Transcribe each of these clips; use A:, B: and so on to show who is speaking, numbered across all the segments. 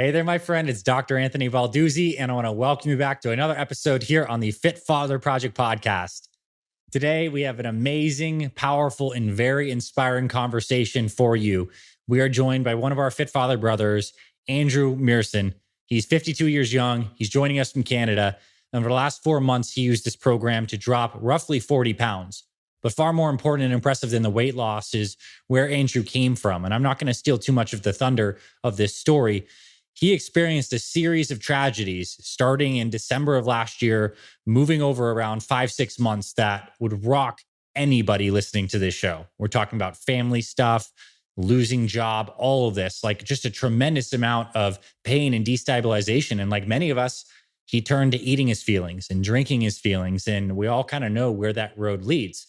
A: Hey there, my friend. It's Dr. Anthony Balduzzi, and I want to welcome you back to another episode here on the Fit Father Project podcast. Today, we have an amazing, powerful, and very inspiring conversation for you. We are joined by one of our Fit Father brothers, Andrew Mearson. He's 52 years young. He's joining us from Canada. And for the last 4 months, he used this program to drop roughly 40 pounds. But far more important and impressive than the weight loss is where Andrew came from. And I'm not going to steal too much of the thunder of this story. He experienced a series of tragedies starting in December of last year, moving over around 5-6 months that would rock anybody listening to this show. We're talking about family stuff, losing job, all of this, like just a tremendous amount of pain and destabilization. And like many of us, he turned to eating his feelings and drinking his feelings. And we all kind of know where that road leads.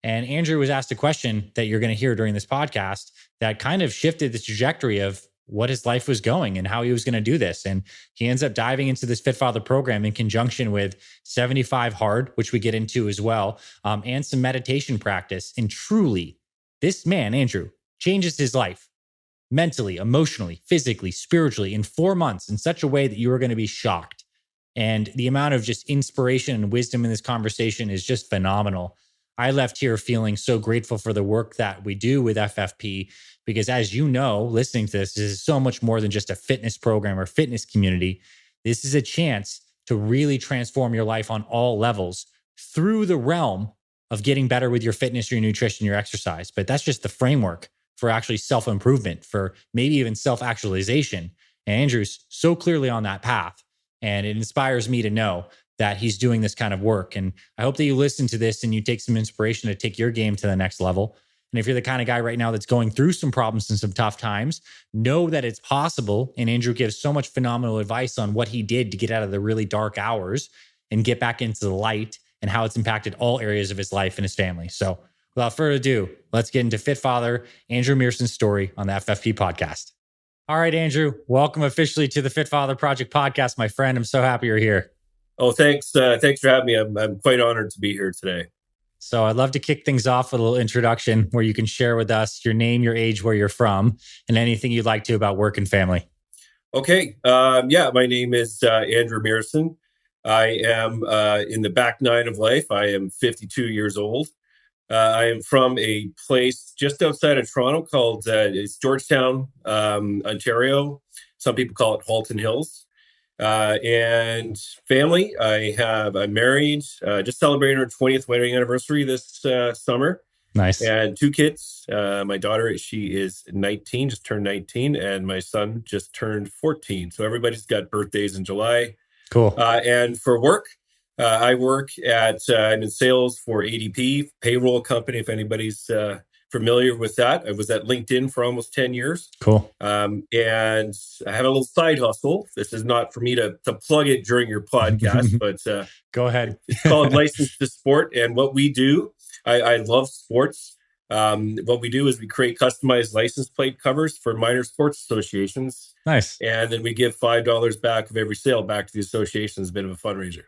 A: And Andrew was asked a question that you're going to hear during this podcast that kind of shifted the trajectory of what his life was going and how he was going to do this. And he ends up diving into this Fit Father program in conjunction with 75 Hard, which we get into as well, and some meditation practice. And truly, this man, Andrew, changes his life mentally, emotionally, physically, spiritually in 4 months in such a way that you are going to be shocked. And the amount of just inspiration and wisdom in this conversation is just phenomenal. I left here feeling so grateful for the work that we do with FFP, because as you know, listening to this is so much more than just a fitness program or fitness community. This is a chance to really transform your life on all levels through the realm of getting better with your fitness, your nutrition, your exercise. But that's just the framework for actually self-improvement, for maybe even self-actualization. And Andrew's so clearly on that path. And it inspires me to know that he's doing this kind of work. And I hope that you listen to this and you take some inspiration to take your game to the next level. And if you're the kind of guy right now that's going through some problems and some tough times, know that it's possible. And Andrew gives so much phenomenal advice on what he did to get out of the really dark hours and get back into the light and how it's impacted all areas of his life and his family. So without further ado, let's get into Fit Father, Andrew Mearson's story on the FFP podcast. All right, Andrew, welcome officially to the Fit Father Project podcast, my friend. I'm so happy you're here.
B: Oh, thanks. Thanks for having me. I'm quite honored to be here today.
A: So I'd love to kick things off with a little introduction where you can share with us your name, your age, where you're from, and anything you'd like to about work and family.
B: Okay. My name is Andrew Mearson. I am in the back nine of life. I am 52 years old. I am from a place just outside of Toronto called it's Georgetown, Ontario. Some people call it Halton Hills. And family, I'm married, just celebrating our 20th wedding anniversary this summer.
A: Nice.
B: And 2 kids. My daughter, she is 19, just turned 19, and my son just turned 14. So everybody's got birthdays in July.
A: Cool.
B: And for work, I work I'm in sales for ADP, payroll company, if anybody's familiar with that. I was at LinkedIn for almost 10 years.
A: Cool.
B: And I have a little side hustle. This is not for me to plug it during your podcast, but
A: go ahead.
B: It's called License to Sport. And what we do, I love sports. What we do is we create customized license plate covers for minor sports associations.
A: Nice.
B: And then we give $5 back of every sale back to the association as a bit of a fundraiser.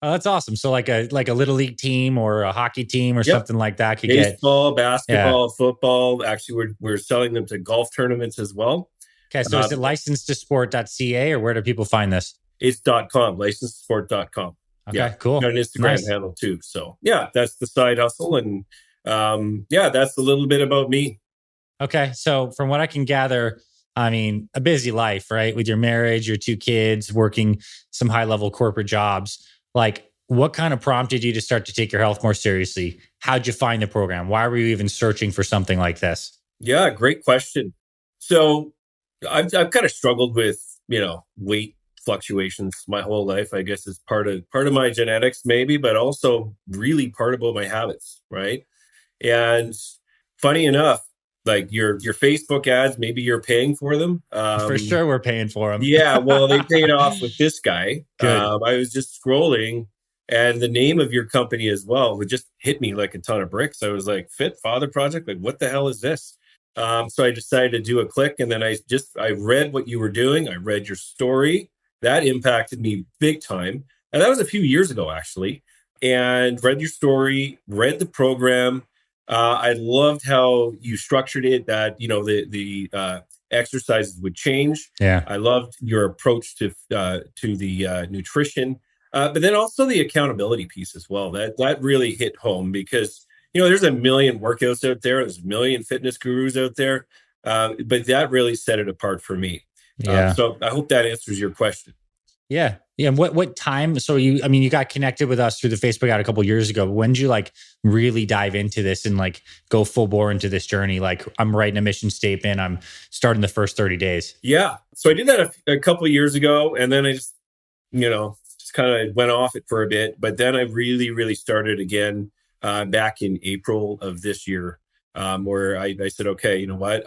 A: Oh, that's awesome. So like a little league team or a hockey team or something like that could
B: baseball, basketball, football. Actually, we're selling them to golf tournaments as well.
A: Okay, so is it license2sport.ca or where do people find this?
B: It's .com, license2sport.com.
A: Okay, cool.
B: Got an Instagram handle too. So yeah, that's the side hustle. And that's a little bit about me.
A: Okay, so from what I can gather, I mean, a busy life, right? With your marriage, your 2 kids, working some high-level corporate jobs. Like, what kind of prompted you to start to take your health more seriously? How'd you find the program? Why were you even searching for something like this?
B: Yeah, great question. So I've kind of struggled with, weight fluctuations my whole life. I guess is part of my genetics, maybe, but also really part about my habits, right? And funny enough, like your Facebook ads, maybe you're paying for them.
A: For sure, we're paying for them.
B: Yeah, well, they paid off with this guy.
A: Good.
B: I was just scrolling, and the name of your company as well would just hit me like a ton of bricks. I was like, Fit Father Project? Like, what the hell is this? So I decided to do a click, and then I read what you were doing. I read your story. That impacted me big time. And that was a few years ago, actually. And read your story, read the program. I loved how you structured it, that, the exercises would change.
A: Yeah.
B: I loved your approach to the nutrition, but then also the accountability piece as well. That really hit home because there's a million workouts out there, there's a million fitness gurus out there, but that really set it apart for me.
A: Yeah.
B: So I hope that answers your question.
A: Yeah. Yeah. And what time? So you got connected with us through the Facebook ad a couple years ago. But when did you like really dive into this and like go full bore into this journey? Like I'm writing a mission statement. I'm starting the first 30 days.
B: Yeah. So I did that a couple of years ago, and then I just kind of went off it for a bit. But then I really, really started again back in April of this year, where I said, okay, you know what?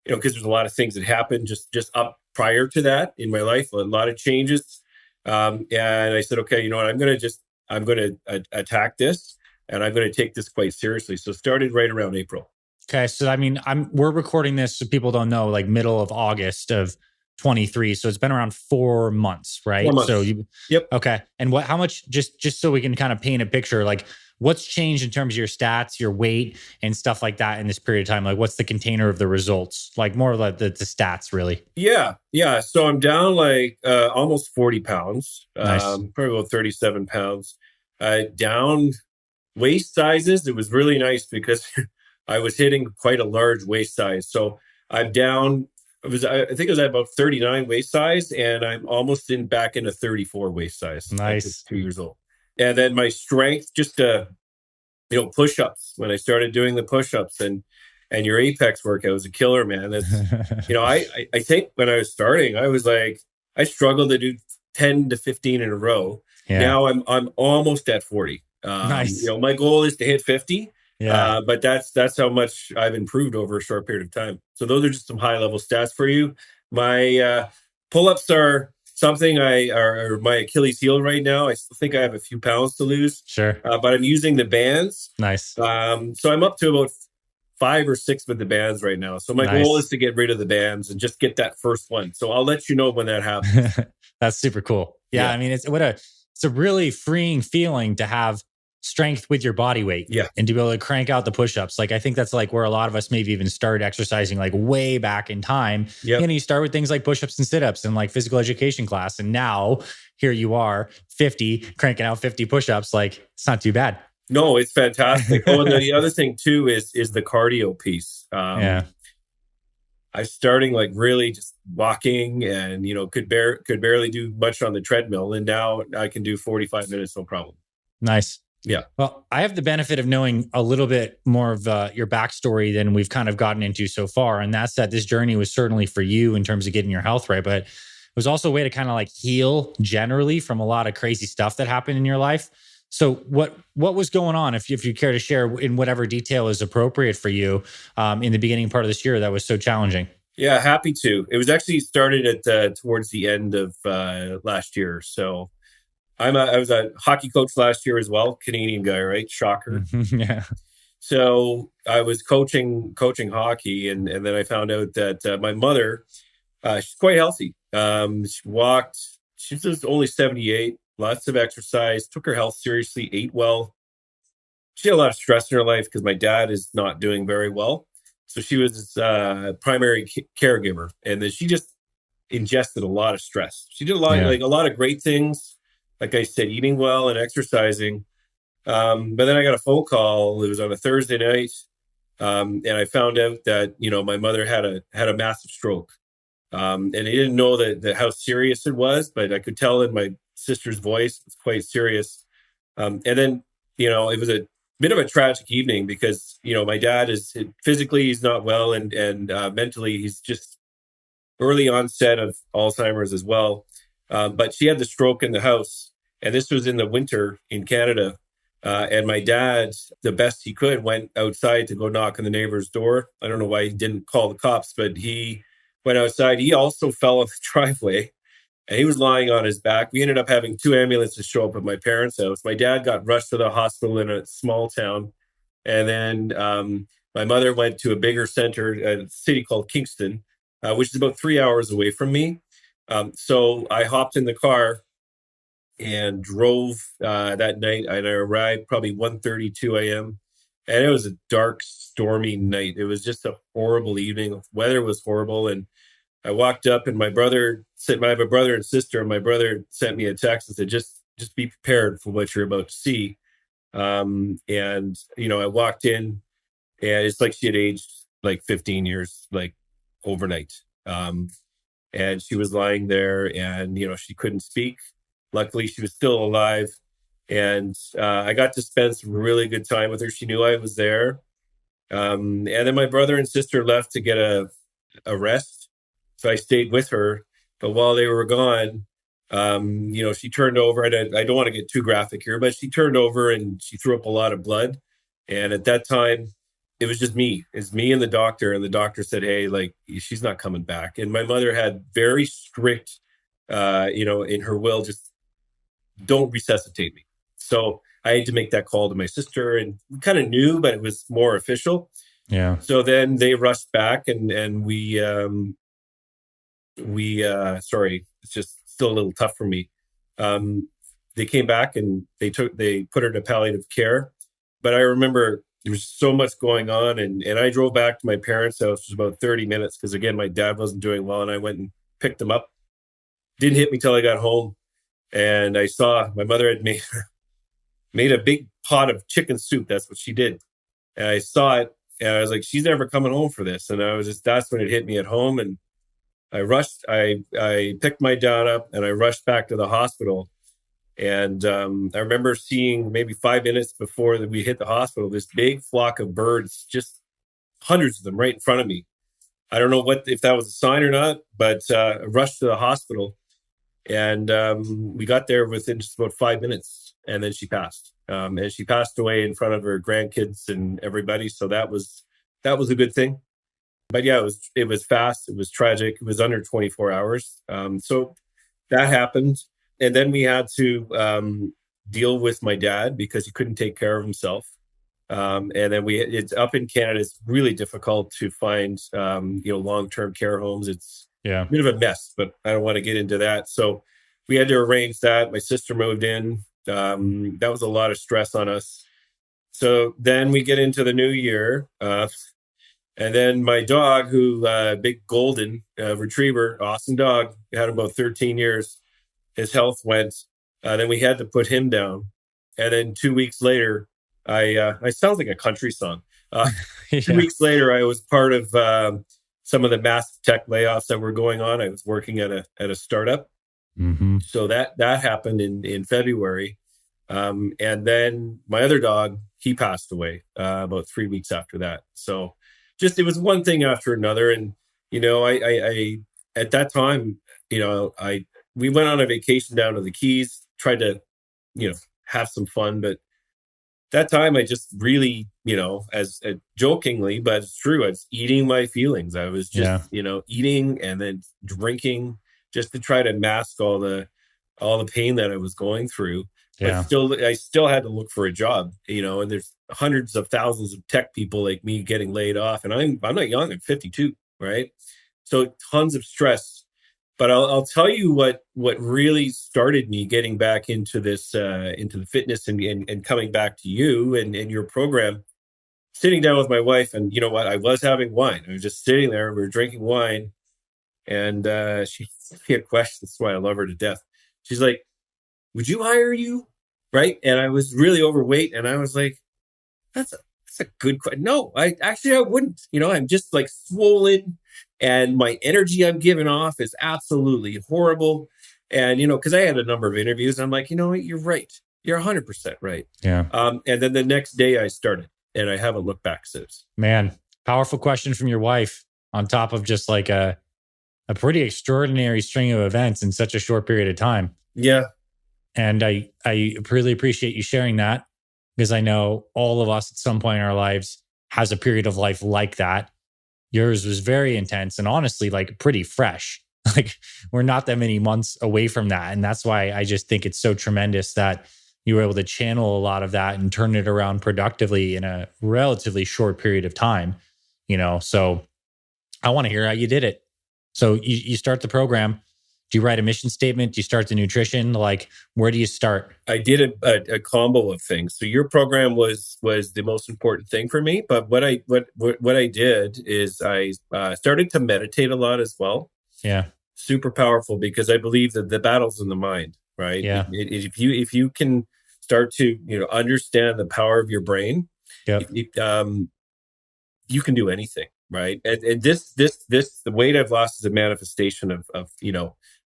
B: Because there's a lot of things that happened just up prior to that in my life, a lot of changes. And I said, okay, you know what? I'm going to attack this, and I'm going to take this quite seriously. So started right around April.
A: Okay. So I mean, we're recording this so people don't know, like middle of August of 23. So it's been around 4 months, right?
B: 4 months.
A: So
B: Yep.
A: okay. And how much, just so we can kind of paint a picture, like what's changed in terms of your stats, your weight and stuff like that in this period of time? Like what's the container of the results? Like more like the stats really.
B: Yeah. Yeah. So I'm down like almost 40 pounds,
A: Nice.
B: probably about 37 pounds, down waist sizes. It was really nice because I was hitting quite a large waist size. So I'm down. I think it was at about 39 waist size, and I'm almost back into 34 waist size.
A: Nice.
B: At just 2 years old. And then my strength, just push-ups. When I started doing the push-ups and your apex workout was a killer, man. That's I think when I was starting, I was like, I struggled to do 10 to 15 in a row.
A: Yeah.
B: Now I'm almost at 40.
A: Nice.
B: My goal is to hit 50.
A: Yeah.
B: But that's how much I've improved over a short period of time. So those are just some high level stats for you. My pull-ups are something are my Achilles heel right now. I still think I have a few pounds to lose.
A: Sure.
B: But I'm using the bands.
A: Nice.
B: So I'm up to about 5 or 6 with the bands right now. So my goal is to get rid of the bands and just get that first one. So I'll let you know when that happens.
A: That's super cool. Yeah. I mean, it's a really freeing feeling to have strength with your body weight.
B: Yeah.
A: And to be able to crank out the push-ups. Like I think that's like where a lot of us maybe even started exercising like way back in time.
B: Yep.
A: You start with things like push-ups and sit-ups and like physical education class. And now here you are 50 cranking out 50 push-ups. Like it's not too bad.
B: No, it's fantastic. Oh, and the other thing too is the cardio piece.
A: Yeah.
B: I'm starting like really just walking and, could barely do much on the treadmill. And now I can do 45 minutes, no problem.
A: Nice.
B: Yeah.
A: Well, I have the benefit of knowing a little bit more of your backstory than we've kind of gotten into so far. And that's that this journey was certainly for you in terms of getting your health right. But it was also a way to kind of like heal generally from a lot of crazy stuff that happened in your life. So what was going on, if you care to share in whatever detail is appropriate for you in the beginning part of this year that was so challenging?
B: Yeah, happy to. It was actually started at towards the end of last year. So I was a hockey coach last year as well, Canadian guy, right? Shocker.
A: Yeah.
B: So I was coaching hockey, and then I found out that my mother, she's quite healthy. She walked. She was only 78. Lots of exercise. Took her health seriously. Ate well. She had a lot of stress in her life because my dad is not doing very well. So she was his primary caregiver, and then she just ingested a lot of stress. She did a lot of great things, like I said, eating well and exercising. But then I got a phone call. It was on a Thursday night, and I found out that my mother had a massive stroke, and I didn't know that how serious it was, but I could tell in my sister's voice it's quite serious. And then it was a bit of a tragic evening because my dad is physically he's not well, and mentally he's just early onset of Alzheimer's as well. But she had the stroke in the house, and this was in the winter in Canada. And my dad, the best he could, went outside to go knock on the neighbor's door. I don't know why he didn't call the cops, but he went outside. He also fell on the driveway, and he was lying on his back. We ended up having 2 ambulances show up at my parents' house. My dad got rushed to the hospital in a small town. And then my mother went to a bigger center, a city called Kingston, which is about 3 hours away from me. So I hopped in the car and drove that night. And I arrived probably 1:32 a.m. And it was a dark, stormy night. It was just a horrible evening. Weather was horrible. And I walked up and I have a brother and sister, and my brother sent me a text and said, just be prepared for what you're about to see. And, I walked in and it's like she had aged like 15 years, like overnight. And she was lying there and, she couldn't speak. Luckily, she was still alive. And I got to spend some really good time with her. She knew I was there. And then my brother and sister left to get a rest. So I stayed with her. But while they were gone, she turned over. And I don't want to get too graphic here, but she turned over and she threw up a lot of blood. And at that time, it was just me. It's me and the doctor. And the doctor said, hey, like, she's not coming back. And my mother had very strict, in her will, just don't resuscitate me. So I had to make that call to my sister, and we kind of knew, but it was more official.
A: Yeah.
B: So then they rushed back and sorry, it's just still a little tough for me. They came back and they put her to palliative care. But I remember there was so much going on, and I drove back to my parents' house. It was about 30 minutes because, again, my dad wasn't doing well, and I went and picked them up. Didn't hit me till I got home, and I saw my mother had made a big pot of chicken soup. That's what she did. And I saw it, and I was like, she's never coming home for this. And that's when it hit me at home. And I rushed, I picked my dad up and I rushed back to the hospital. And I remember seeing maybe 5 minutes before that we hit the hospital, this big flock of birds, just hundreds of them right in front of me. I don't know if that was a sign or not, but I rushed to the hospital. And we got there within just about 5 minutes, and then she passed. And she passed away in front of her grandkids and everybody. So that was a good thing. But yeah, it was fast. It was tragic. It was under 24 hours. So that happened, and then we had to deal with my dad because he couldn't take care of himself. And then it's up in Canada. It's really difficult to find long-term care homes. It's a bit of a mess, but I don't want to get into that. So we had to arrange that. My sister moved in. That was a lot of stress on us. So then we get into the new year. And then my dog, big golden retriever, awesome dog, had him about 13 years. His health went. Then we had to put him down. And then 2 weeks later, I sound like a country song. 2 weeks later, I was part of some of the mass tech layoffs that were going on. I was working at a startup.
A: Mm-hmm.
B: So that happened in February. And then my other dog, he passed away about 3 weeks after that. So just, it was one thing after another. And, I at that time, we went on a vacation down to the Keys, tried to, have some fun, but that time I just really, as jokingly, but it's true, I was eating my feelings. I was just, eating and then drinking just to try to mask all the pain that I was going through.
A: Yeah.
B: But I still had to look for a job, and there's hundreds of thousands of tech people like me getting laid off. And I'm not young, I'm 52, right? So tons of stress. But I'll tell you what really started me getting back into this, into the fitness and coming back to you and your program, sitting down with my wife. And you know what? I was having wine. I was just sitting there. We were drinking wine. And she had a question. That's why I love her to death. She's like, would you hire you? Right. And I was really overweight. And I was like, that's a good question. No, I wouldn't. I'm just like swollen. And my energy I'm giving off is absolutely horrible. And, because I had a number of interviews, I'm like, you're right. You're 100% right.
A: Yeah.
B: And then the next day I started, and I haven't looked back since.
A: Man, powerful question from your wife on top of just like a pretty extraordinary string of events in such a short period of time.
B: Yeah.
A: And I really appreciate you sharing that, because I know all of us at some point in our lives has a period of life like that. Yours was very intense and honestly, like pretty fresh. Like we're not that many months away from that. And that's why I just think it's so tremendous that you were able to channel a lot of that and turn it around productively in a relatively short period of time, So I want to hear how you did it. So you start the program, Do you write a mission statement? Do you start the nutrition? Like, where do you start?
B: I did a combo of things. So your program was the most important thing for me. But what I did is I started to meditate a lot as well.
A: Yeah.
B: Super powerful, because I believe that the battle's in the mind, right?
A: Yeah.
B: If you can start to understand the power of your brain,
A: Yep.
B: you can do anything, right? And this the weight I've lost is a manifestation of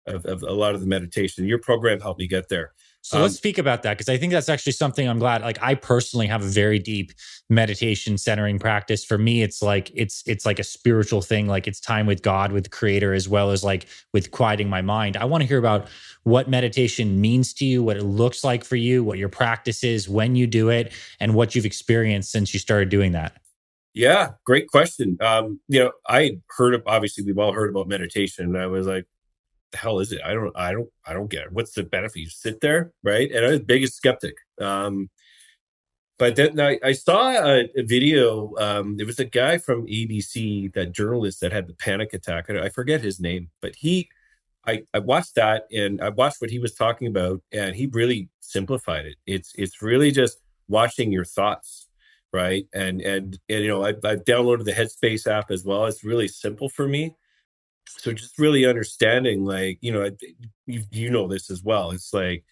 B: a lot of the meditation. Your program helped me get there.
A: So let's speak about that, because I think that's actually something I'm glad. Like, I personally have a very deep meditation centering practice. For me, it's like it's like a spiritual thing. Like, it's time with God, with the Creator, as well as like with quieting my mind. I want to hear about what meditation means to you, what it looks like for you, what your practice is, when you do it, and what you've experienced since you started doing that.
B: Yeah, great question. I heard of, obviously we've all heard about meditation, and I was like, the hell is it? I don't get it. What's the benefit? You sit there, right? And I was the biggest skeptic. But then I saw a video. There was a guy from ABC, that journalist that had the panic attack. I forget his name, but I watched that, and I watched what he was talking about, and he really simplified it. It's really just watching your thoughts, right? And I've downloaded the Headspace app as well. It's really simple for me. So just really understanding, like, you know this as well. It's like,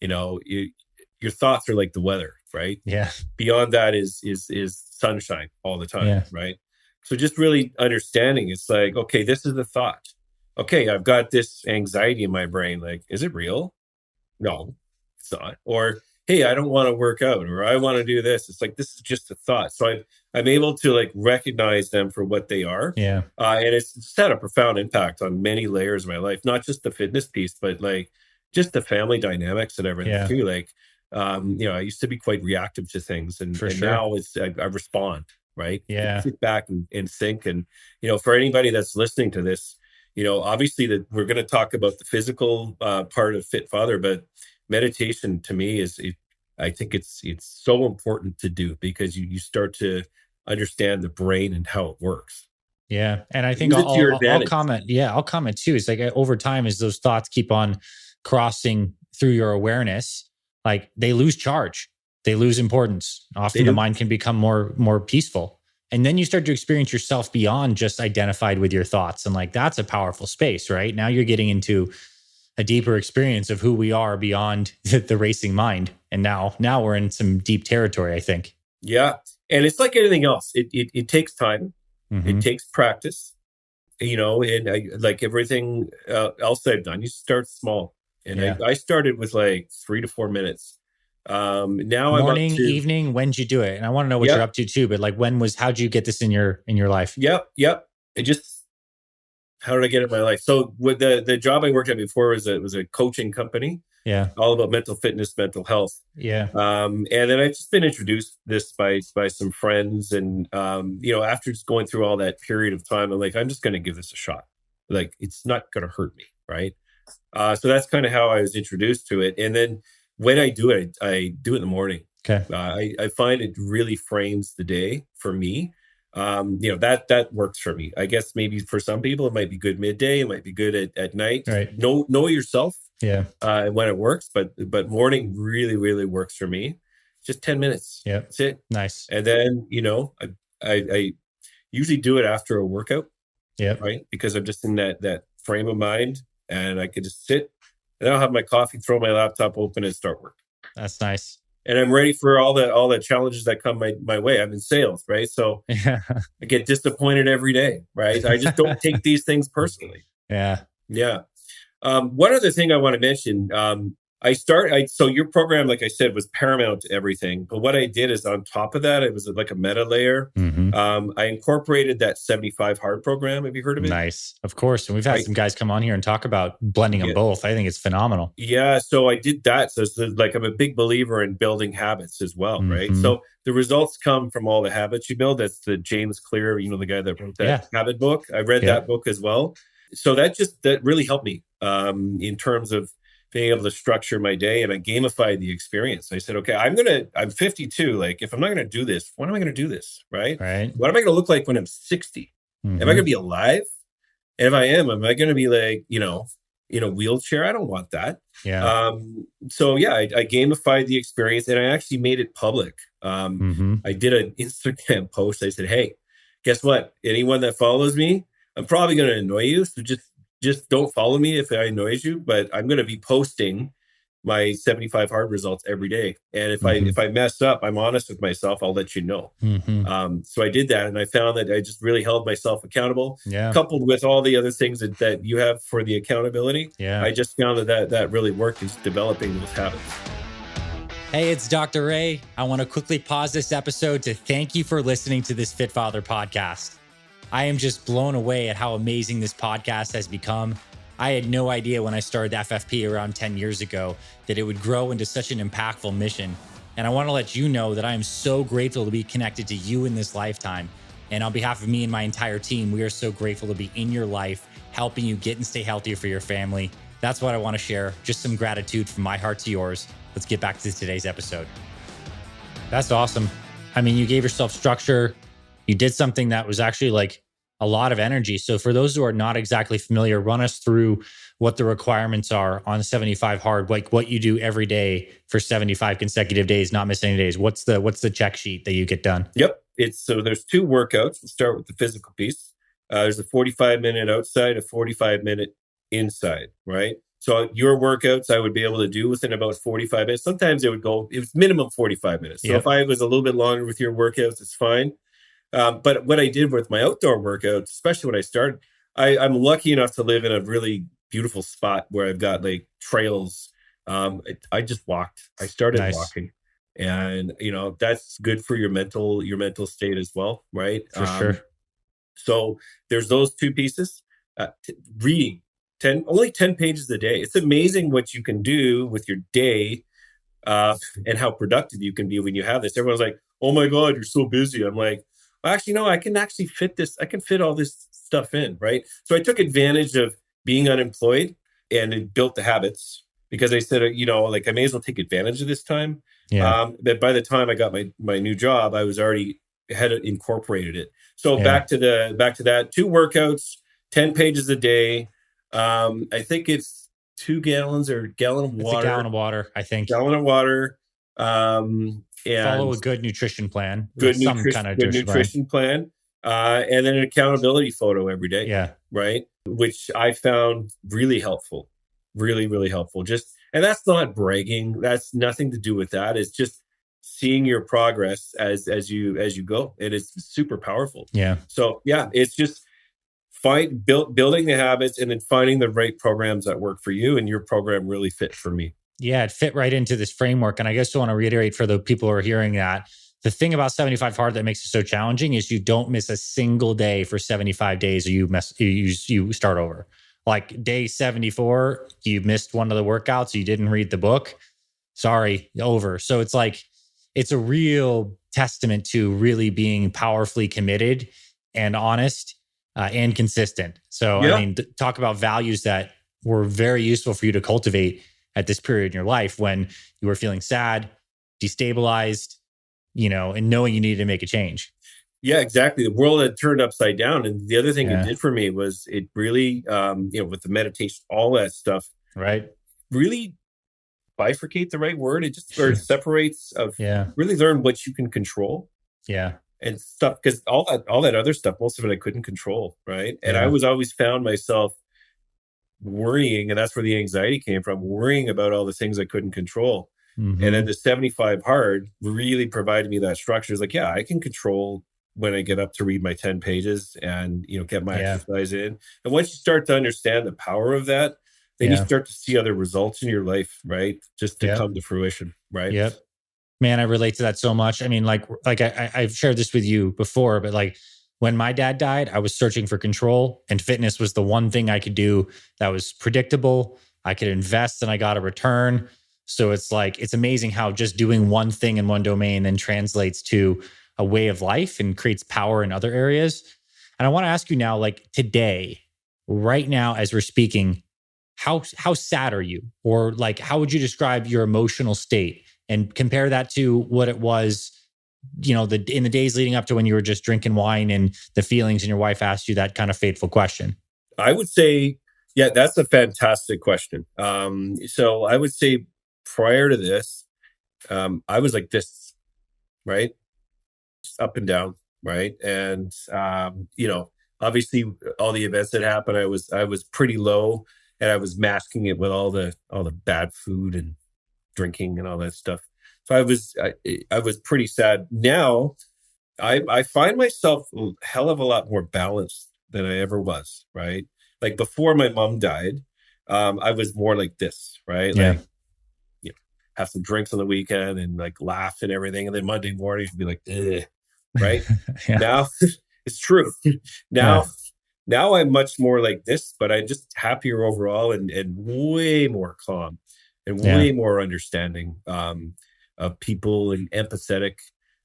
B: your thoughts are like the weather, right?
A: Yeah.
B: Beyond that is sunshine all the time,
A: Yeah.
B: right? So just really understanding, it's like, okay, this is the thought. Okay, I've got this anxiety in my brain. Like, is it real? No, it's not. Or, hey, I don't want to work out, or I want to do this. It's like, this is just a thought. So I'm able to like recognize them for what they are.
A: Yeah.
B: And it's had a profound impact on many layers of my life, not just the fitness piece, but like just the family dynamics and everything too. Like, I used to be quite reactive to things, and
A: For sure.
B: now I respond, right?
A: Yeah.
B: Sit back and think. And, for anybody that's listening to this, obviously that we're going to talk about the physical part of Fit Father, but meditation to me I think it's so important to do, because you start to understand the brain and how it works.
A: Yeah. And I think
B: Use it to your
A: I'll
B: advantage.
A: comment. Yeah. I'll comment too. It's like, over time, as those thoughts keep on crossing through your awareness, like, they lose charge, they lose importance.
B: They
A: Often the
B: do.
A: mind can become more peaceful. And then you start to experience yourself beyond just identified with your thoughts. And like, that's a powerful space, right? Now you're getting into a deeper experience of who we are beyond the racing mind. And now we're in some deep territory, I think.
B: Yeah. And it's like anything else. It takes time.
A: Mm-hmm.
B: It takes practice, and like everything else I've done, you start small. And
A: Yeah.
B: I started with like 3 to 4 minutes. Now I'm up
A: Morning,
B: to,
A: evening, when'd you do it? And I want to know what you're
B: yep,
A: up to too, but like, how'd you get this in your life?
B: yep. It just, how did I get it in my life? So with the job I worked at before was a coaching company,
A: Yeah.
B: all about mental fitness, mental health.
A: Yeah.
B: And then I've just been introduced this by some friends. And, after just going through all that period of time, I'm like, I'm just going to give this a shot. Like, it's not going to hurt me. Right. So that's kind of how I was introduced to it. And then when I do it, I do it in the morning.
A: Okay.
B: I find it really frames the day for me. That works for me. I guess maybe for some people, it might be good midday. It might be good at night.
A: Right.
B: Know yourself.
A: Yeah.
B: When it works, but morning really, really works for me. Just 10 minutes.
A: Yeah.
B: That's it.
A: Nice.
B: And then, I usually do it after a workout.
A: Yeah.
B: Right. Because I'm just in that frame of mind, and I could just sit, and then I'll have my coffee, throw my laptop open, and start work.
A: That's nice.
B: And I'm ready for all the challenges that come my way. I'm in sales, right? So
A: Yeah.
B: I get disappointed every day, right? I just don't take these things personally.
A: Yeah.
B: Yeah. One other thing I want to mention, so your program, like I said, was paramount to everything. But what I did is, on top of that, it was like a meta layer.
A: Mm-hmm.
B: I incorporated that 75 hard program. Have you heard of it?
A: Nice. Of course. And we've had some guys come on here and talk about blending them both. I think it's phenomenal.
B: Yeah. So I did that. So it's like, I'm a big believer in building habits as well.
A: Mm-hmm.
B: Right. So the results come from all the habits you build. That's the James Clear, the guy that wrote that habit book. I read that book as well. So that really helped me in terms of being able to structure my day, and I gamified the experience. I said, okay, I'm 52. Like, if I'm not going to do this, when am I going to do this? Right.
A: Right.
B: What am I going to look like when I'm 60?
A: Mm-hmm.
B: Am I going to be alive? And if I am I going to be like, in a wheelchair. I don't want that.
A: Yeah.
B: So yeah, I gamified the experience and I actually made it public.
A: Mm-hmm.
B: I did an Instagram post. I said, "Hey, guess what? Anyone that follows me, I'm probably going to annoy you. So just don't follow me if I annoys you. But I'm going to be posting my 75 hard results every day. And
A: Mm-hmm.
B: if I mess up, I'm honest with myself. I'll let you know."
A: Mm-hmm.
B: So I did that, and I found that I just really held myself accountable.
A: Yeah.
B: Coupled with all the other things that you have for the accountability,
A: Yeah.
B: I just found that really worked, is developing those habits.
A: Hey, it's Dr. Ray. I want to quickly pause this episode to thank you for listening to this Fit Father podcast. I am just blown away at how amazing this podcast has become. I had no idea when I started FFP around 10 years ago that it would grow into such an impactful mission. And I want to let you know that I am so grateful to be connected to you in this lifetime. And on behalf of me and my entire team, we are so grateful to be in your life, helping you get and stay healthier for your family. That's what I want to share. Just some gratitude from my heart to yours. Let's get back to today's episode. That's awesome. I mean, you gave yourself structure. You did something that was actually like a lot of energy. So for those who are not exactly familiar, run us through what the requirements are on 75 hard, like what you do every day for 75 consecutive days, not miss any days. What's the check sheet that you get done?
B: Yep. There's two workouts. We'll start with the physical piece. There's a 45-minute outside, a 45-minute inside, right? So your workouts I would be able to do within about 45 minutes. Sometimes it was minimum 45 minutes. So
A: Yep.
B: if I was a little bit longer with your workouts, it's fine. But what I did with my outdoor workouts, especially when I started, I'm lucky enough to live in a really beautiful spot where I've got like trails. I just walked. I started walking, and that's good for your mental state as well, right?
A: For sure.
B: So there's those two pieces. Reading only 10 pages a day. It's amazing what you can do with your day, and how productive you can be when you have this. Everyone's like, "Oh my God, you're so busy." I'm like, well, actually, no, I can actually fit this. I can fit all this stuff in, right? So I took advantage of being unemployed and it built the habits, because I said, like, I may as well take advantage of this time.
A: Yeah.
B: But by the time I got my new job, I was already had incorporated it. So back to that, two workouts, 10 pages a day. I think it's 2 gallons or gallon of water.
A: It's a gallon of water, I think.
B: Gallon of water. And
A: follow a good nutrition plan.
B: Good nutrition plan. And then an accountability photo every day.
A: Yeah.
B: Right. Which I found really helpful. Really, really helpful. And that's not bragging. That's nothing to do with that. It's just seeing your progress as you go. And it's super powerful.
A: Yeah.
B: So yeah, it's just building the habits and then finding the right programs that work for you. And your program really fit for me.
A: Yeah, it fit right into this framework. And I guess I want to reiterate for the people who are hearing that the thing about 75 hard that makes it so challenging is you don't miss a single day for 75 days or you start over. Like day 74, you missed one of the workouts, you didn't read the book. Sorry, over. So it's like, it's a real testament to really being powerfully committed and honest and consistent. So, I mean, talk about values that were very useful for you to cultivate at this period in your life when you were feeling sad, destabilized, and knowing you needed to make a change.
B: Yeah, exactly. The world had turned upside down. And the other thing it did for me was it really, with the meditation, all that stuff,
A: right?
B: Really bifurcate the right word. It just separates really learn what you can control.
A: Yeah.
B: And stuff, because all that other stuff, most of it I couldn't control. Right. And I was always found myself worrying, and that's where the anxiety came from, worrying about all the things I couldn't control. Mm-hmm. And then the 75 hard really provided me that structure. It's like, yeah, I can control when I get up to read my 10 pages and, get my exercise in. And once you start to understand the power of that, then you start to see other results in your life, right? Just to come to fruition, right?
A: Yep. Man, I relate to that so much. I mean, like I've shared this with you before, but like when my dad died, I was searching for control, and fitness was the one thing I could do that was predictable. I could invest and I got a return. So it's like, it's amazing how just doing one thing in one domain then translates to a way of life and creates power in other areas. And I want to ask you now, like today, right now, as we're speaking, how sad are you? Or like, how would you describe your emotional state and compare that to what it was, in the days leading up to when you were just drinking wine and the feelings and your wife asked you that kind of fateful question?
B: I would say Yeah, that's a fantastic question. So I would say prior to this, I was like this, right? Just up and down, right? And obviously all the events that happened, I was pretty low, and I was masking it with all the bad food and drinking and all that stuff. So I was pretty sad. Now I find myself a hell of a lot more balanced than I ever was, right? Like before my mom died, I was more like this, right?
A: Yeah.
B: Like, have some drinks on the weekend and like laugh and everything. And then Monday morning, you'd be like, ugh, right?
A: Yeah.
B: Now it's true.
A: Yeah.
B: Now, now I'm much more like this, but I'm just happier overall, and way more calm and
A: Yeah.
B: way more understanding of people and empathetic.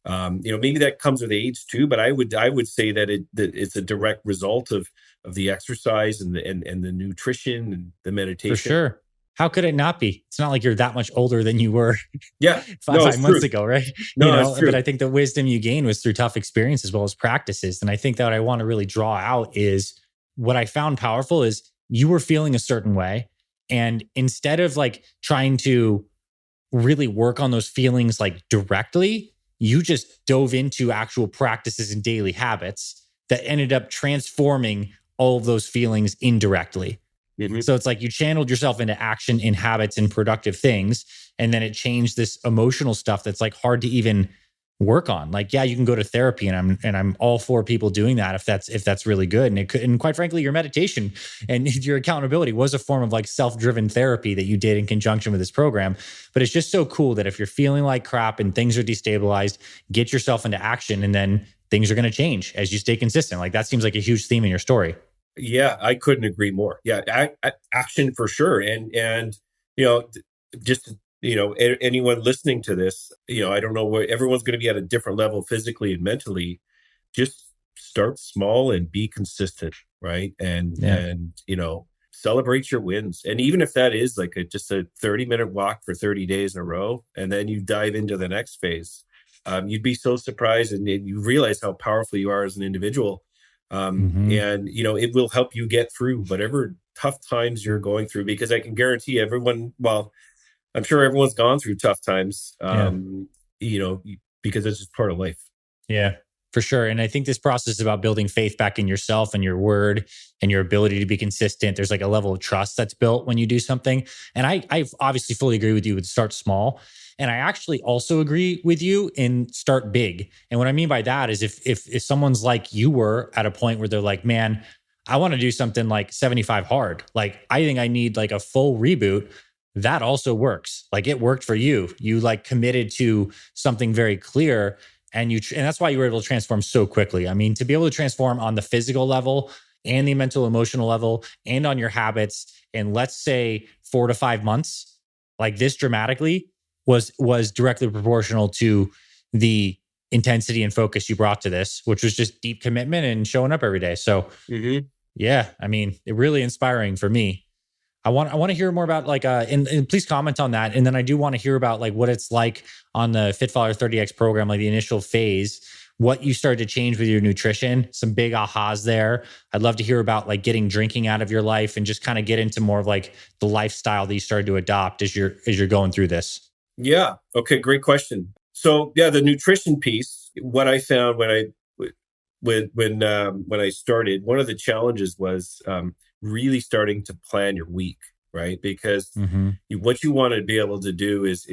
B: Maybe that comes with age too, but I would say that it's a direct result of the exercise and the nutrition and the
A: For
B: meditation.
A: sure. How could it not be? It's not like you're that much older than you were
B: Yeah,
A: five,
B: no,
A: five
B: it's
A: months
B: true.
A: ago, right?
B: No, it's
A: But
B: true.
A: I think the wisdom you gain was through tough experience as well as practices. And I think that what I want to really draw out is what I found powerful is you were feeling a certain way. And instead of like trying to really work on those feelings like directly, you just dove into actual practices and daily habits that ended up transforming all of those feelings indirectly.
B: Mhm.
A: So it's like you channeled yourself into action in habits and productive things. And then it changed this emotional stuff that's like hard to even work on. Like, yeah, you can go to therapy, and I'm all for people doing that if that's really good. And it could, and quite frankly, your meditation and your accountability was a form of like self-driven therapy that you did in conjunction with this program. But it's just so cool that if you're feeling like crap and things are destabilized, get yourself into action, and then things are going to change as you stay consistent. Like that seems like a huge theme in your story.
B: Yeah, I couldn't agree more. Yeah, action for sure. And you know, just anyone listening to this, I don't know where everyone's going to be at a different level physically and mentally. Just start small and be consistent, right? And
A: Yeah.
B: and celebrate your wins. And even if that is like just a 30-minute walk for 30 days in a row, and then you dive into the next phase, you'd be so surprised, and you realize how powerful you are as an individual.
A: Hmm.
B: And it will help you get through whatever tough times you're going through, because I can guarantee everyone, well, I'm sure everyone's gone through tough times,
A: Yeah.
B: you know because it's just part of life.
A: Yeah, for sure. And I think this process is about building faith back in yourself and your word and your ability to be consistent. There's like a level of trust that's built when you do something. And I obviously fully agree with you with start small. And I actually also agree with you in start big. And what I mean by that is if someone's like you were at a point where they're like, man, I want to do something like 75 hard. Like I think I need like a full reboot. That also works. Like it worked for you. You like committed to something very clear, and that's why you were able to transform so quickly. I mean, to be able to transform on the physical level and the mental emotional level and on your habits in, let's say, 4 to 5 months, like this dramatically, was directly proportional to the intensity and focus you brought to this, which was just deep commitment and showing up every day. So
B: Hmm.
A: yeah, I mean, it really inspiring for me. I want to hear more about like and please comment on that. And then I do want to hear about like what it's like on the Fit Father 30X program, like the initial phase, what you started to change with your nutrition, some big ahas there. I'd love to hear about like getting drinking out of your life and just kind of get into more of like the lifestyle that you started to adopt as you're going through this.
B: Yeah. Okay. Great question. So yeah, the nutrition piece. What I found when I started, one of the challenges was really starting to plan your week, right? Because
A: Hmm.
B: what you want to be able to do is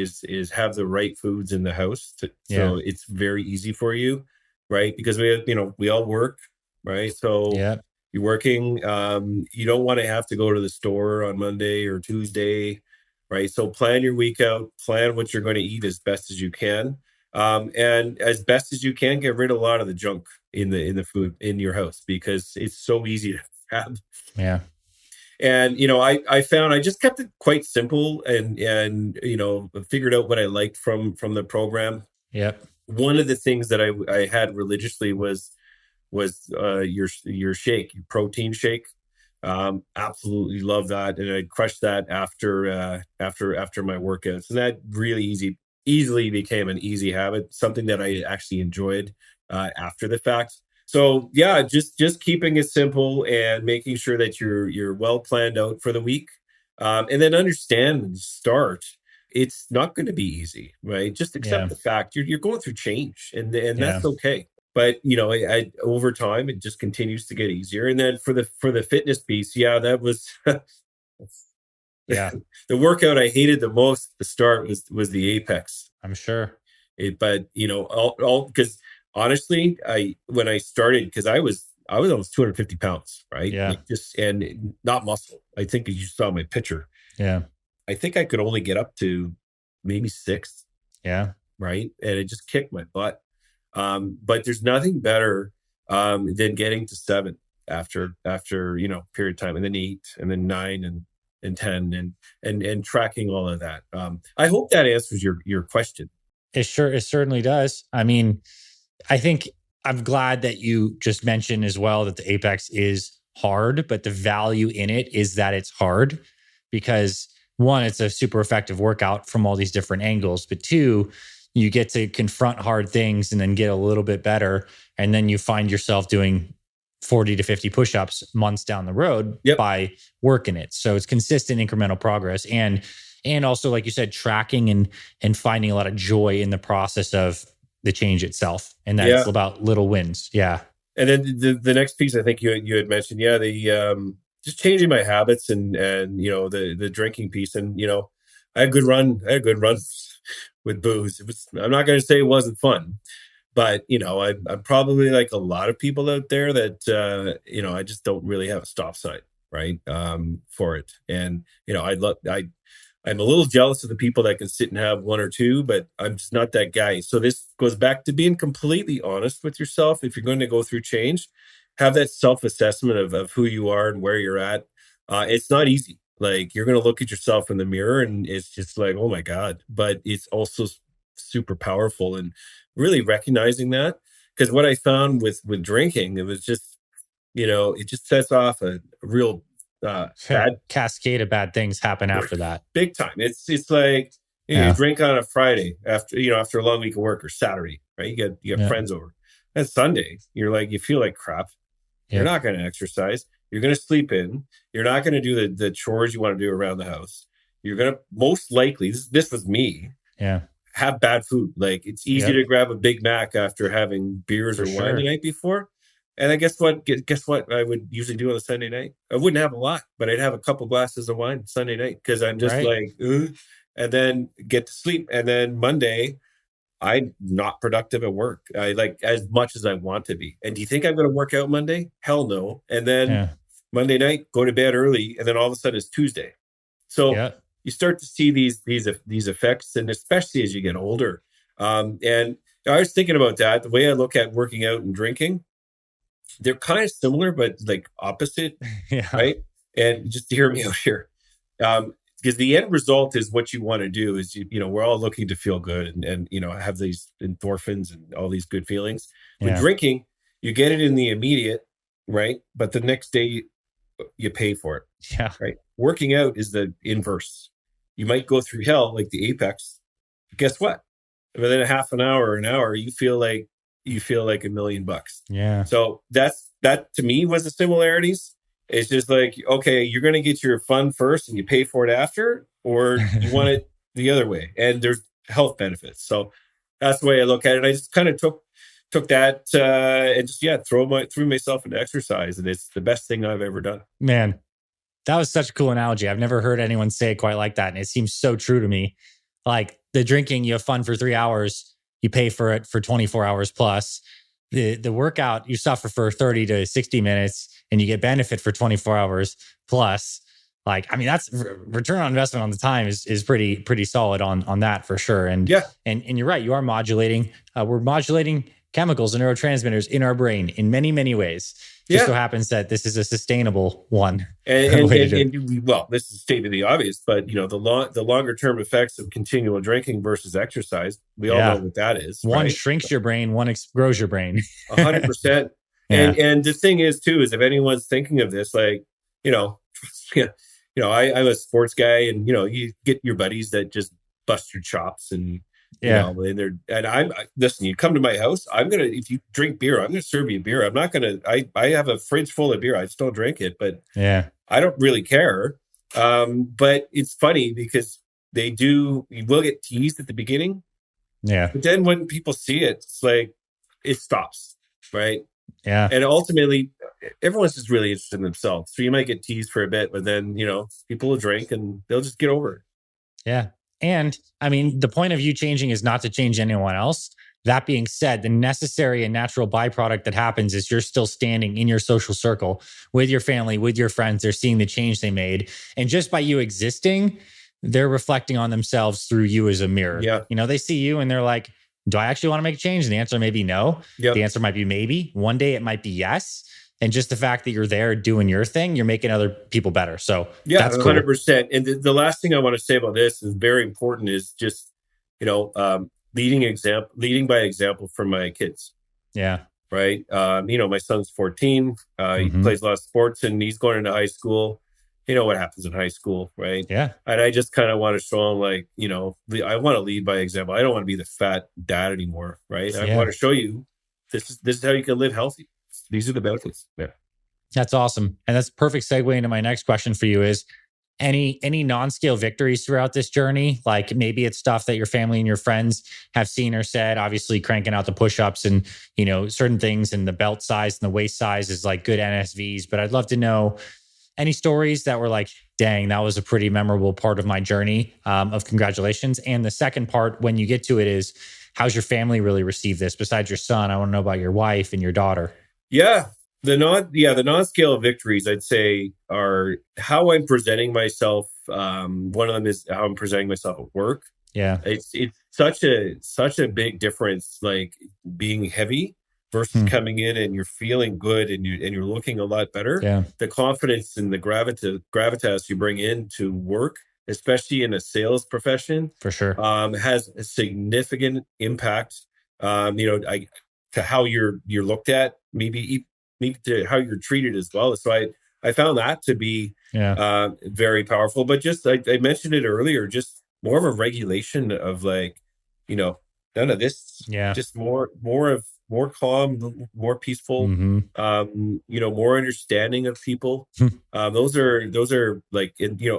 B: have the right foods in the house,
A: Yeah.
B: so it's very easy for you, right? Because we all work, right? So
A: Yeah.
B: you're working. You don't want to have to go to the store on Monday or Tuesday, right? So plan your week out, plan what you're going to eat as best as you can, and as best as you can, get rid of a lot of the junk in the food in your house, because it's so easy to have.
A: Yeah.
B: And I found I just kept it quite simple, and figured out what I liked from the program.
A: Yep.
B: One of the things that I had religiously was your shake, your protein shake. Absolutely love that, and I crushed that after my workouts, and that really easily became an easy habit, something that I actually enjoyed after the fact. So yeah, just keeping it simple and making sure that you're well planned out for the week, and then understand and start. It's not going to be easy, right? Just accept
A: Yeah.
B: the fact you're going through change, and
A: Yeah.
B: that's okay. But over time, it just continues to get easier. And then for the fitness piece, yeah, that was
A: Yeah.
B: the workout I hated the most at the start was the Apex.
A: I'm sure.
B: But all because honestly, I when I started, because I was almost 250 pounds, right?
A: Yeah.
B: Like just and not muscle. I think as you saw my picture,
A: Yeah.
B: I think I could only get up to maybe six,
A: Yeah.
B: right? And it just kicked my butt. But there's nothing better than getting to seven after period of time, and then eight, and then nine, and 10, and tracking all of that. I hope that answers your question.
A: It certainly does. I mean, I think I'm glad that you just mentioned as well that the Apex is hard, but the value in it is that it's hard because one, it's a super effective workout from all these different angles, but two, you get to confront hard things and then get a little bit better. And then you find yourself doing 40 to 50 push-ups months down the road
B: Yep.
A: by working it. So it's consistent incremental progress. And also, like you said, tracking and finding a lot of joy in the process of the change itself, and that it's
B: Yeah.
A: about little wins. Yeah.
B: And then the next piece I think you had mentioned, yeah, the just changing my habits, and the drinking piece. And I had a good run. I had a good run with booze. I'm not going to say it wasn't fun, but I'm probably like a lot of people out there that I just don't really have a stop sign, right, for it. And I'm a little jealous of the people that can sit and have one or two, but I'm just not that guy. So this goes back to being completely honest with yourself. If you're going to go through change, have that self-assessment of who you are and where you're at. It's not easy. Like, you're going to look at yourself in the mirror and it's just like, oh my God. But it's also super powerful, and really recognizing that. Because what I found with drinking, it was just, it just sets off a real bad,
A: Cascade of bad things happen after that.
B: big time. It's like you
A: Yeah.
B: drink on a Friday after a long week of work, or Saturday, right? You got
A: Yeah.
B: friends over. And Sunday, you feel like crap. You're
A: Yep.
B: not going to exercise. You're going to sleep in. You're not going to do the chores you want to do around the house. You're going to most likely, this was me,
A: Yeah.
B: have bad food. Like, it's easy
A: Yep.
B: to grab a Big Mac after having beers
A: For
B: or wine the
A: sure.
B: night before. And I guess what? Guess what I would usually do on a Sunday night? I wouldn't have a lot, but I'd have a couple glasses of wine Sunday night, because I'm just
A: Right.
B: like, ugh, and then get to sleep. And then Monday, I'm not productive at work. I like as much as I want to be. And do you think I'm going to work out Monday? Hell no. And then
A: Yeah.
B: Monday night, go to bed early, and then all of a sudden it's Tuesday. So
A: Yeah.
B: you start to see these effects, and especially as you get older. And I was thinking about that. The way I look at working out and drinking, they're kind of similar, but like opposite,
A: Yeah.
B: right? And just to hear me out here, because the end result is what you want to do is we're all looking to feel good, and have these endorphins and all these good feelings. With
A: Yeah.
B: drinking, you get it in the immediate, right? But the next day you pay for it,
A: Yeah.
B: right? Working out is the inverse. You might go through hell like the Apex. But guess what? Within a half an hour or an hour, you feel like $1,000,000.
A: Yeah.
B: So that to me was the similarities. It's just like, okay, you're going to get your fun first and you pay for it after, or you want it the other way. And there's health benefits. So that's the way I look at it. I just kind of took that and just threw myself into exercise, and it's the best thing I've ever done.
A: Man, that was such a cool analogy. I've never heard anyone say it quite like that. And it seems so true to me. Like, the drinking, you have fun for 3 hours, you pay for it for 24 hours plus. The workout, you suffer for 30 to 60 minutes and you get benefit for 24 hours plus. Like, I mean, that's return on investment on the time is pretty solid on that for sure. And
B: Yeah.
A: and you're right, you are modulating. We're modulating chemicals and neurotransmitters in our brain in many ways. Just so happens that this is a sustainable one.
B: Well, this is state of the obvious, but the longer term effects of continual drinking versus exercise, we all know what that is.
A: One
B: right?
A: shrinks your brain, one grows your brain.
B: 100%.
A: Yeah.
B: And the thing is too, is if anyone's thinking of this, like, I'm a sports guy, and you get your buddies that just bust your chops, and
A: Yeah.
B: and listen, you come to my house, if you drink beer, I'm gonna serve you beer. I'm not gonna, I have a fridge full of beer. I just don't drink it, but
A: Yeah.
B: I don't really care. But it's funny because you will get teased at the beginning,
A: Yeah.
B: but then when people see it, it's like, it stops, right?
A: Yeah.
B: And ultimately, everyone's just really interested in themselves. So you might get teased for a bit, but then, people will drink and they'll just get over it.
A: Yeah. And I mean, the point of you changing is not to change anyone else. That being said, the necessary and natural byproduct that happens is you're still standing in your social circle with your family, with your friends. They're seeing the change they made. And just by you existing, they're reflecting on themselves through you as a mirror.
B: Yeah.
A: They see you and they're like, do I actually want to make a change? And the answer may be no. The
B: Yep.
A: answer might be maybe. One day it might be yes. And just the fact that you're there doing your thing, you're making other people better. So
B: Yeah,
A: that's cool.
B: 100%. And the last thing I want to say about this is very important is just, leading by example for my kids.
A: Yeah.
B: Right. My son's 14. He
A: Hmm.
B: plays a lot of sports and he's going into high school. You know what happens in high school, right?
A: Yeah.
B: And I just kind of want to show him, like, I want to lead by example. I don't want to be the fat dad anymore, right? I
A: Yeah.
B: want to show you this is how you can live healthy. These are the benefits. Yeah.
A: That's awesome. And that's a perfect segue into my next question for you is any non-scale victories throughout this journey? Like maybe it's stuff that your family and your friends have seen or said, obviously cranking out the push-ups and, certain things, and the belt size and the waist size is like good NSVs. But I'd love to know any stories that were like, dang, that was a pretty memorable part of my journey, of congratulations. And the second part, when you get to it, is how's your family really received this? Besides your son, I want to know about your wife and your daughter.
B: Yeah. The non-scale victories, I'd say, are how I'm presenting myself. One of them is how I'm presenting myself at work.
A: Yeah.
B: It's such a big difference, like being heavy versus
A: Hmm.
B: coming in and you're feeling good and you're looking a lot better.
A: Yeah,
B: The confidence and the gravitas you bring into work, especially in a sales profession,
A: for sure.
B: has a significant impact. To how you're looked at, maybe to how you're treated as well. So I found that to be
A: Yeah.
B: very powerful. But just I mentioned it earlier, just more of a regulation of, like, none of this,
A: Yeah.
B: just more calm, more peaceful,
A: Hmm.
B: more understanding of people. Those are like,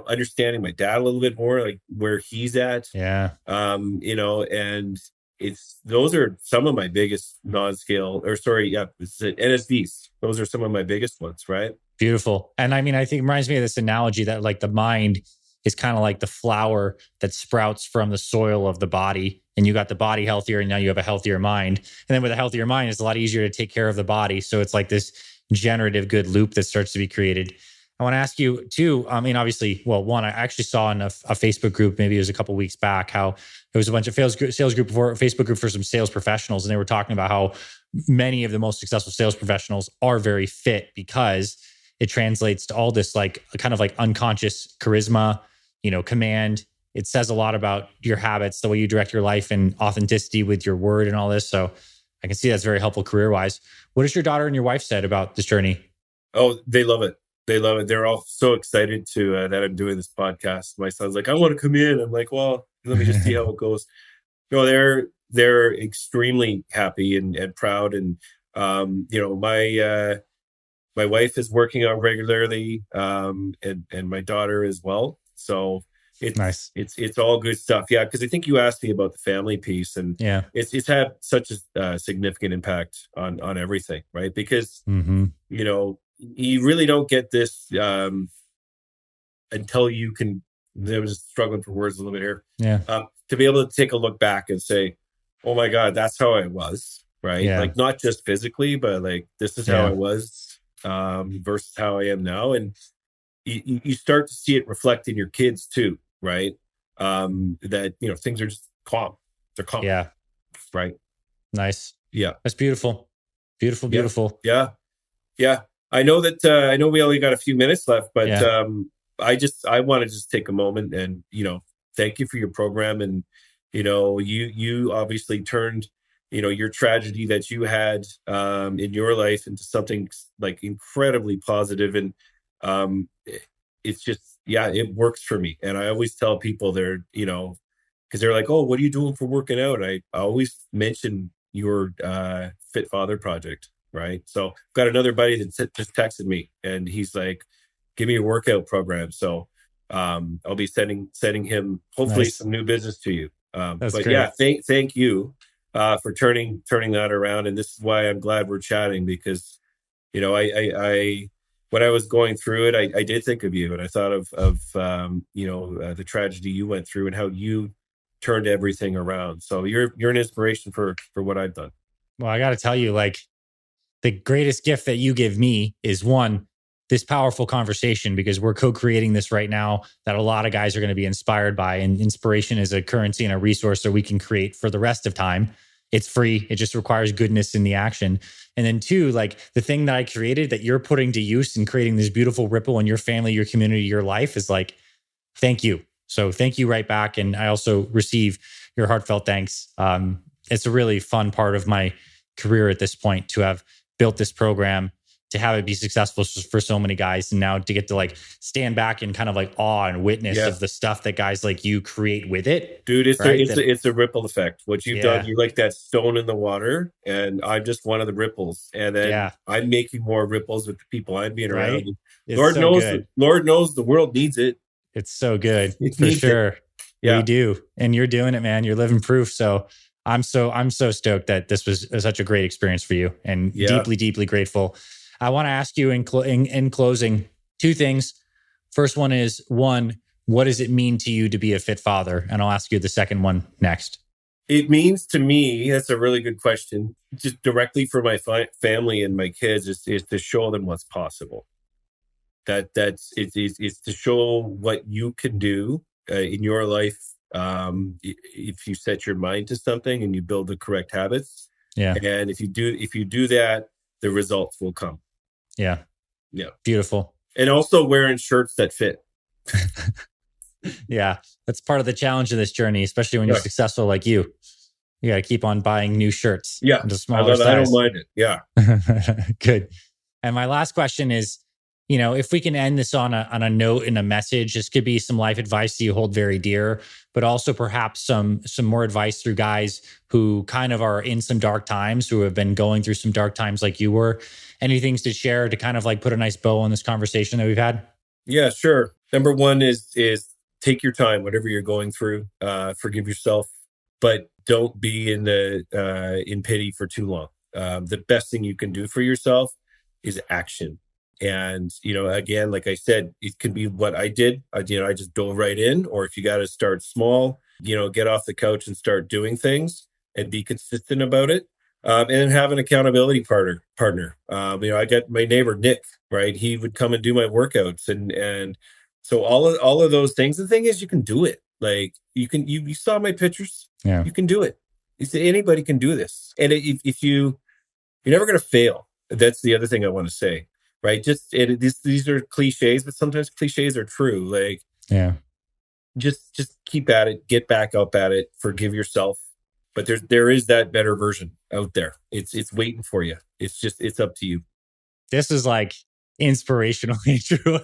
B: understanding my dad a little bit more, like where he's at.
A: Yeah.
B: And those are some of my biggest non-scale, or sorry, yeah, it's NSVs. Those are some of my biggest ones, right?
A: Beautiful. And I mean, I think it reminds me of this analogy that like the mind is kind of like the flower that sprouts from the soil of the body. And you got the body healthier, and now you have a healthier mind. And then with a healthier mind, it's a lot easier to take care of the body. So it's like this generative good loop that starts to be created. I want to ask you too. I mean, obviously, well, one, I actually saw in a Facebook group, maybe it was a couple weeks back, how there was a bunch of sales group for Facebook group for some sales professionals, and they were talking about how many of the most successful sales professionals are very fit because it translates to all this like kind of like unconscious charisma, command. It says a lot about your habits, the way you direct your life, and authenticity with your word and all this. So I can see that's very helpful career wise. What has your daughter and your wife said about this journey?
B: Oh, they love it. They love it. They're all so excited that I'm doing this podcast. My son's like, I want to come in. I'm like, well, let me just see how it goes. No, they're extremely happy and proud. And my wife is working out regularly, and my daughter as well. So
A: Nice.
B: it's all good stuff. Yeah, because I think you asked me about the family piece, and
A: Yeah.
B: it's had such a significant impact on everything, right? Because
A: Mm-hmm.
B: you really don't get this until you can. I was struggling for words a little bit here.
A: Yeah.
B: To be able to take a look back and say, "Oh my God, that's how I was," right?
A: Yeah.
B: Like not just physically, but like this is how I
A: Yeah.
B: was, versus how I am now, and you start to see it reflect in your kids too, right? That things are just calm. They're calm,
A: Yeah.
B: right?
A: Nice.
B: Yeah,
A: That's beautiful. Beautiful,
B: yeah,
A: beautiful.
B: yeah, yeah. I know we only got a few minutes left, but
A: Yeah.
B: I want to just take a moment and thank you for your program. And you obviously turned your tragedy that you had in your life into something like incredibly positive. And it's just, yeah, it works for me. And I always tell people, they're because they're like, "Oh, what are you doing for working out?" I always mention your Fit Father project, right? So I've got another buddy that just texted me, and he's like, "Give me a workout program." So I'll be sending him hopefully
A: Nice.
B: some new business to you.
A: That's
B: But yeah,
A: great.
B: thank you for turning that around, and this is why I'm glad we're chatting, because I when I was going through it, I did think of you, and I thought of the tragedy you went through and how you turned everything around. So you're an inspiration for what I've done.
A: Well, I got to tell you, like, the greatest gift that you give me is one, this powerful conversation, because we're co-creating this right now that a lot of guys are going to be inspired by. And inspiration is a currency and a resource that we can create for the rest of time. It's free. It just requires goodness in the action. And then two, like, the thing that I created that you're putting to use and creating this beautiful ripple in your family, your community, your life is like, thank you. So thank you right back. And I also receive your heartfelt thanks. It's a really fun part of my career at this point to have built this program, to have it be successful for so many guys, and now to get to like stand back and kind of like awe and witness
B: Yeah,
A: of the stuff that guys like you create with it.
B: dude,
A: Right. That,
B: it's a ripple effect. What you've done,
A: yeah.
B: you're like that stone in the water, and I'm just one of the ripples. And then
A: Yeah.
B: I'm making more ripples with the people I'm being around.
A: Right. It's so good.
B: Lord knows the world needs it.
A: It's so good
B: It
A: for
B: needs it.
A: sure. We
B: Yeah,
A: do. And you're doing it, man. You're living proof. So I'm so stoked that this was such a great experience for you, and
B: yeah.
A: deeply, deeply grateful. I want to ask you in closing two things. First one is, one, what does it mean to you to be a fit father? And I'll ask you the second one next.
B: It means to me, that's a really good question. Just directly for my family and my kids is to show them what's possible. It's to show what you can do in your life, if you set your mind to something and you build the correct habits.
A: Yeah.
B: And if you do that, the results will come.
A: Yeah.
B: Yeah.
A: Beautiful.
B: And also wearing shirts that fit.
A: Yeah. That's part of the challenge of this journey, especially when you're
B: Yeah.
A: successful like you. You got to keep on buying new shirts
B: Yeah.
A: into
B: I
A: smaller
B: love it. I don't
A: size.
B: mind it. Yeah.
A: Good. And my last question is, if we can end this on a note and a message, this could be some life advice that you hold very dear, but also perhaps some more advice through guys who kind of are in some dark times, who have been going through some dark times like you were. Any things to share to kind of like put a nice bow on this conversation that we've had?
B: Yeah, sure. Number one is take your time, whatever you're going through. Forgive yourself, but don't be in pity for too long. The best thing you can do for yourself is action. And again, like I said, it can be what I did. I just dove right in. Or if you got to start small, get off the couch and start doing things and be consistent about it. And have an accountability partner. I got my neighbor Nick, right? He would come and do my workouts, and so all of those things. The thing is, you can do it. Like you saw my pictures.
A: Yeah.
B: You can do it. You say anybody can do this, and if you're never going to fail. That's the other thing I want to say, right? These are cliches, but sometimes cliches are true. Like,
A: Yeah.
B: just keep at it, get back up at it, forgive yourself. But there is that better version out there. It's waiting for you. It's up to you.
A: This is like inspirationally true.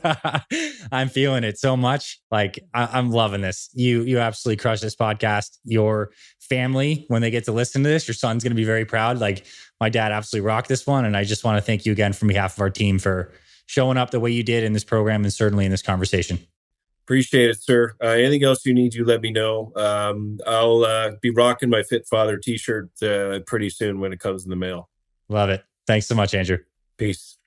A: I'm feeling it so much. Like I'm loving this. You absolutely crush this podcast. Your family, when they get to listen to this, your son's going to be very proud. Like, my dad absolutely rocked this one. And I just want to thank you again from behalf of our team for showing up the way you did in this program, and certainly in this conversation.
B: Appreciate it, sir. Anything else you need, you let me know. I'll be rocking my Fit Father t-shirt pretty soon when it comes in the mail.
A: Love it. Thanks so much, Andrew.
B: Peace.